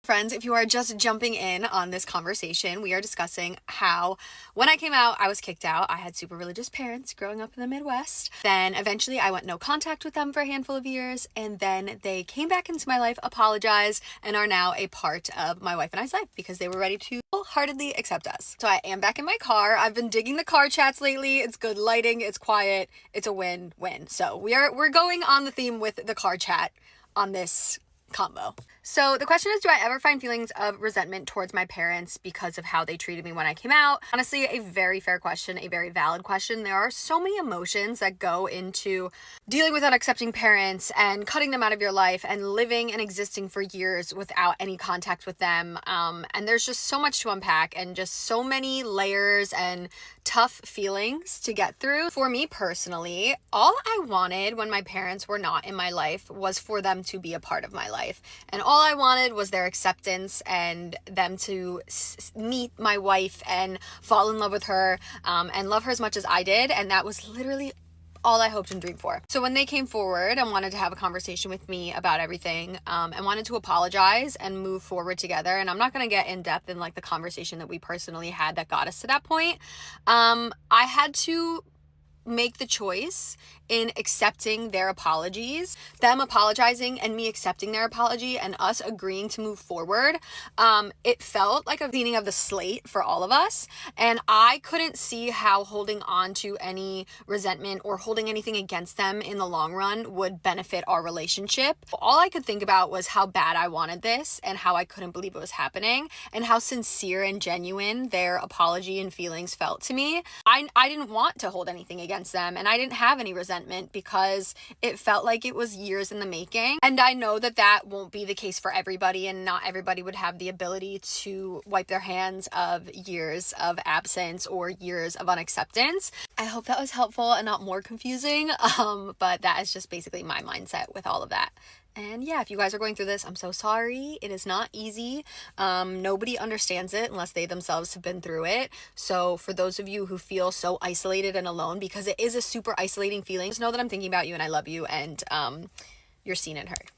Friends, if you are just jumping in on this conversation, we are discussing how when I came out, I was kicked out. I had super religious parents growing up in the Midwest. Then eventually I went no contact with them for a handful of years, and then they came back into my life, apologized, and are now a part of my wife and I's life because they were ready to wholeheartedly accept us. So I am back in my car. I've been digging the car chats lately. It's good lighting, it's quiet, it's a win-win. So we're going on the theme with the car chat on this combo. So the question is, do I ever find feelings of resentment towards my parents because of how they treated me when I came out? Honestly, a very fair question, a very valid question. There are so many emotions that go into dealing with unaccepting parents and cutting them out of your life and living and existing for years without any contact with them. And there's just so much to unpack and just so many layers and tough feelings to get through. For me personally, all I wanted when my parents were not in my life was for them to be a part of my life. And all I wanted was their acceptance and them to meet my wife and fall in love with her and love her as much as I did. And that was literally all I hoped and dreamed for. So when they came forward and wanted to have a conversation with me about everything and wanted to apologize and move forward together, and I'm not going to get in depth in like the conversation that we personally had that got us to that point, I had to make the choice in accepting their apologies, them apologizing and me accepting their apology and us agreeing to move forward. It felt like a cleaning of the slate for all of us. And I couldn't see how holding on to any resentment or holding anything against them in the long run would benefit our relationship. All I could think about was how bad I wanted this and how I couldn't believe it was happening and how sincere and genuine their apology and feelings felt to me. I didn't want to hold anything against them, and I didn't have any resentment because it felt like it was years in the making. And I know that that won't be the case for everybody, and not everybody would have the ability to wipe their hands of years of absence or years of unacceptance. I hope that was helpful and not more confusing, but that is just basically my mindset with all of that. And yeah, if you guys are going through this, I'm so sorry. It is not easy. Nobody understands it unless they themselves have been through it. So for those of you who feel so isolated and alone, because it is a super isolating feeling, just know that I'm thinking about you and I love you, and you're seen and heard.